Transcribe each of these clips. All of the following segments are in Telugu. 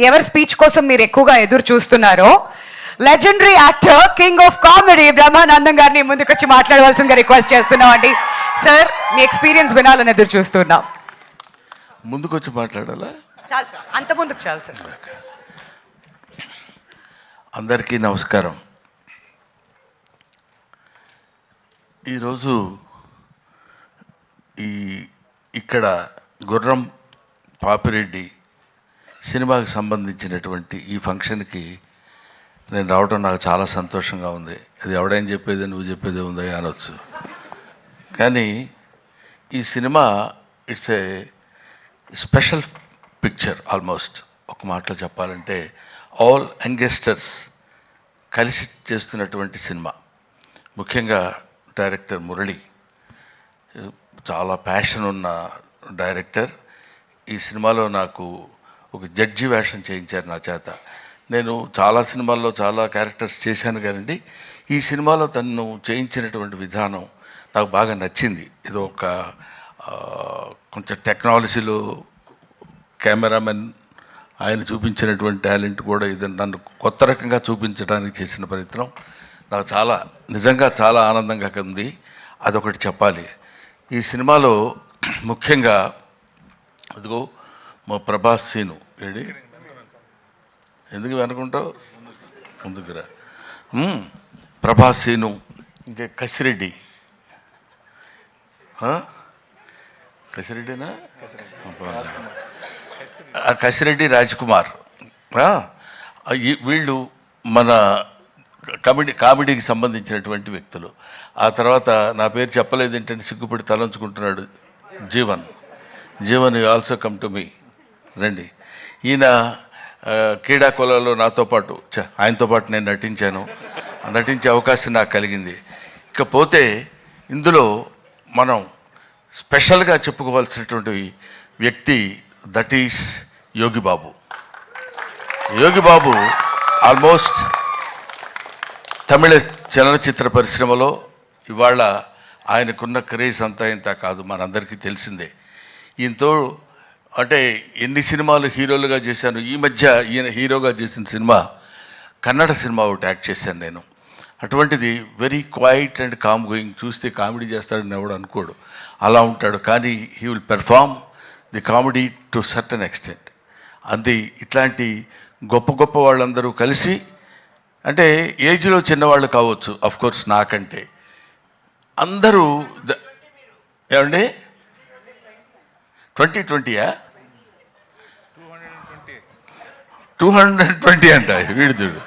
ఎవరి స్పీచ్ కోసం మీరు ఎక్కువగా ఎదురు చూస్తున్నారో legendary actor king of comedy Brahmanandam గారిని ముందుకొచ్చి మాట్లాడవలసిందిగా రిక్వెస్ట్ చేస్తున్నాం అండి. సార్, మీ ఎక్స్పీరియన్స్ వినాలని ఎదురు చూస్తున్నాం. ముందుకొచ్చి మాట్లాడాలా? చాలు సార్, అంత ముందుకు చాలు సార్. అందరికీ నమస్కారం. ఈరోజు ఇక్కడ గుర్రం పాపిరెడ్డి సినిమాకి సంబంధించినటువంటి ఈ ఫంక్షన్కి నేను రావడం నాకు చాలా సంతోషంగా ఉంది. అది ఎవడైనా చెప్పేది నువ్వు చెప్పేదే ఉందా అనొచ్చు, కానీ ఈ cinema it's a special picture. Almost ఒక మాటలో చెప్పాలంటే ఆల్ యంగస్టర్స్ కలిసి చేస్తున్నటువంటి సినిమా. ముఖ్యంగా డైరెక్టర్ మురళి చాలా ప్యాషన్ ఉన్న డైరెక్టర్. ఈ సినిమాలో నాకు ఒక జడ్జి వేషం చేయించారు నా చేత. నేను చాలా సినిమాల్లో చాలా క్యారెక్టర్స్ చేశాను కానండి, ఈ సినిమాలో తను చేయించినటువంటి విధానం నాకు బాగా నచ్చింది. ఇది ఒక కొంచెం టెక్నాలజీలో కెమెరామెన్ ఆయన చూపించినటువంటి టాలెంట్ కూడా ఇది నన్ను కొత్త రకంగా చూపించడానికి చేసిన ప్రయత్నం నాకు చాలా నిజంగా చాలా ఆనందంగా ఉంది. అదొకటి చెప్పాలి. ఈ సినిమాలో ముఖ్యంగా అదిగో మా ప్రభాస్ సీను ఏడి ఎందుకు అనుకుంటావు ముందుకురా, ప్రభాస్ సీను, ఇంకా కసిరెడ్డి, కసిరెడ్డినా కసిరెడ్డి రాజ్కుమార్, వీళ్ళు మన కామెడీకి సంబంధించినటువంటి వ్యక్తులు. ఆ తర్వాత నా పేరు చెప్పలేదు ఏంటంటే సిగ్గుపడి తలంచుకుంటున్నాడు Jeevan. You also come to me, రండి. ఈయన క్రీడాకోలలో నాతో పాటు ఆయనతో పాటు నేను నటించే అవకాశం నాకు కలిగింది. ఇకపోతే ఇందులో మనం స్పెషల్గా చెప్పుకోవాల్సినటువంటి వ్యక్తి that is Yogi Babu. Yogi Babu almost Tamil చలనచిత్ర పరిశ్రమలో ఇవాళ ఆయనకున్న క్రేజ్ అంతా ఇంత కాదు, మనందరికీ తెలిసిందే. ఈయనతో అంటే ఎన్ని సినిమాలు హీరోలుగా చేశాను. ఈ మధ్య ఈయన హీరోగా చేసిన సినిమా కన్నడ సినిమా ఒకటి యాక్ట్ చేశాను నేను. అటువంటిది very quite and calm going. చూస్తే కామెడీ చేస్తాడని ఎవడు అనుకోడు, అలా ఉంటాడు. కానీ he will perform the comedy to certain extent. అది ఇట్లాంటి గొప్ప గొప్ప వాళ్ళందరూ కలిసి, అంటే ఏజ్లో చిన్నవాళ్ళు కావచ్చు అఫ్కోర్స్ నాకంటే, అందరూ ఏమండి 2020 220 అంట వీడిదుడు.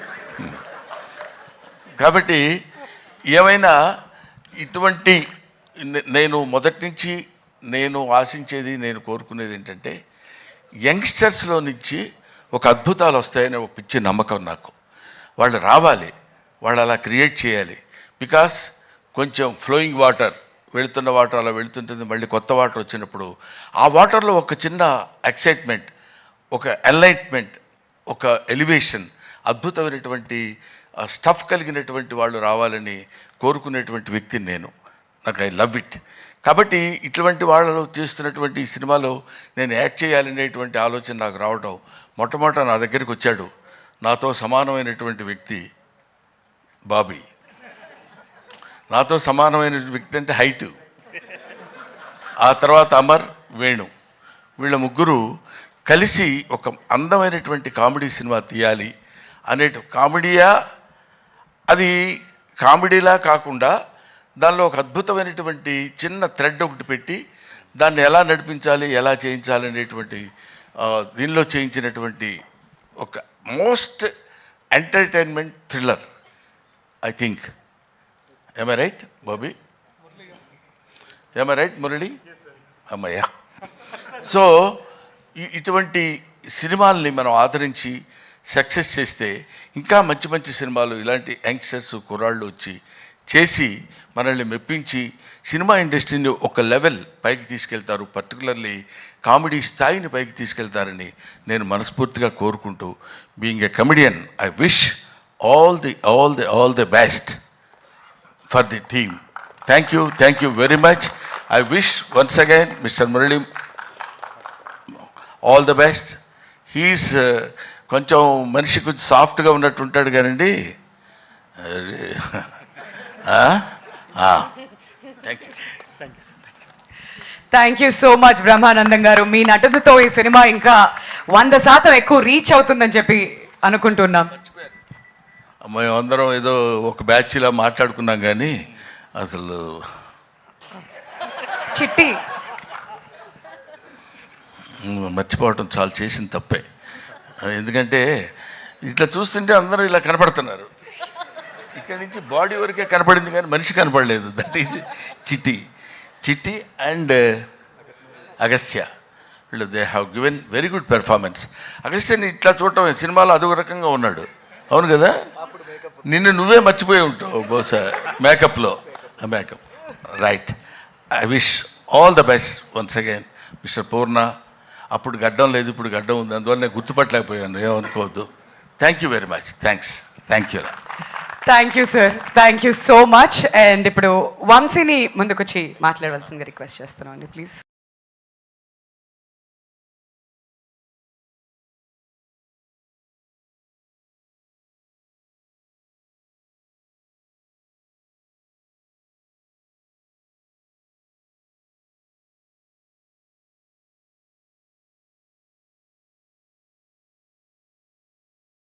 కాబట్టి ఏమైనా ఇటువంటి నేను మొదటి నుంచి నేను ఆశించేది, నేను కోరుకునేది ఏంటంటే యంగ్స్టర్స్లో నుంచి ఒక అద్భుతాలు వస్తాయనే ఒక పిచ్చి నమ్మకం నాకు. వాళ్ళు రావాలి, వాళ్ళు అలా క్రియేట్ చేయాలి. బికాస్ కొంచెం ఫ్లోయింగ్ వాటర్, వెళుతున్న వాటర్ అలా వెళుతుంటుంది, మళ్ళీ కొత్త వాటర్ వచ్చినప్పుడు ఆ వాటర్లో ఒక చిన్న ఎక్సైట్మెంట్, ఒక ఎన్లైట్మెంట్, ఒక ఎలివేషన్, అద్భుతమైనటువంటి స్టఫ్ కలిగినటువంటి వాళ్ళు రావాలని కోరుకునేటువంటి వ్యక్తిని నేను. నాకు ఐ లవ్ ఇట్. కాబట్టి ఇటువంటి వాళ్ళు చేస్తున్నటువంటి ఈ సినిమాలో నేను యాక్ట్ చేయాలనేటువంటి ఆలోచన నాకు రావడం, మొట్టమొదట నా దగ్గరికి వచ్చాడు నాతో సమానమైనటువంటి వ్యక్తి బాబీ. నాతో సమానమైన వ్యక్తి అంటే హైటు. ఆ తర్వాత అమర్, వేణు, వీళ్ళ ముగ్గురు కలిసి ఒక అందమైనటువంటి కామెడీ సినిమా తీయాలి కామెడీయా, అది కామెడీలా కాకుండా దానిలో ఒక అద్భుతమైనటువంటి చిన్న థ్రెడ్ ఒకటి పెట్టి దాన్ని ఎలా నడిపించాలి, ఎలా చేయించాలి అనేటువంటి దీనిలో చేయించినటువంటి ఒక most entertainment thriller I think. Am I right, Bobby? Am I right, Murali? అమ్మయ్యా. సో ఇటువంటి సినిమాల్ని మనం ఆదరించి సక్సెస్ చేస్తే ఇంకా మంచి మంచి సినిమాలు ఇలాంటి యంగ్స్టర్స్ కుర్రాళ్ళు వచ్చి చేసి మనల్ని మెప్పించి సినిమా ఇండస్ట్రీని ఒక లెవెల్ పైకి తీసుకెళ్తారు, పర్టికులర్లీ కామెడీ స్థాయిని పైకి తీసుకెళ్తారని నేను మనస్ఫూర్తిగా కోరుకుంటూ, being a comedian, I wish all the best for the team. Thank you very much. I wish once again Mr. Murali all the best. He is కొంచెం మనిషి కొంచెం సాఫ్ట్గా ఉన్నట్టు ఉంటాడు కానండి. Thank you. Thank you so much Brahmanandam గారు. మీ నటనతో ఈ సినిమా ఇంకా 100% ఎక్కువ రీచ్ అవుతుందని చెప్పి అనుకుంటున్నాం. మేమందరం ఏదో ఒక బ్యాచ్లా మాట్లాడుకున్నాం కానీ అసలు చిట్టి మర్చిపోవటం చాలా చేసిన తప్పే. ఎందుకంటే ఇట్లా చూస్తుంటే అందరూ ఇలా కనపడుతున్నారు. ఇక్కడి నుంచి బాడీ వరకే కనపడింది కానీ మనిషి కనపడలేదు. That is Chitti and Agastya. వీళ్ళు they have given very good performance. అగస్త్యని ఇట్లా చూడటం సినిమాలో అదొక రకంగా ఉన్నాడు. అవును కదా, నిన్ను నువ్వే మర్చిపోయి ఉంటావు బహుశా మేకప్లో. Makeup right. I wish all the best once again mister Purna. అప్పుడు గడ్డం లేదు, ఇప్పుడు గడ్డం ఉంది, అందువల్ల నేను గుర్తుపట్టలేకపోయాను, ఏమనుకోవద్దు. Thank you very much. Thanks. Thank you. Thank you sir, thank you so much. And ఇప్పుడు వంశీని ముందుకొచ్చి మాట్లాడవలసిందిగా రిక్వెస్ట్ చేస్తున్నాం అండి, ప్లీజ్.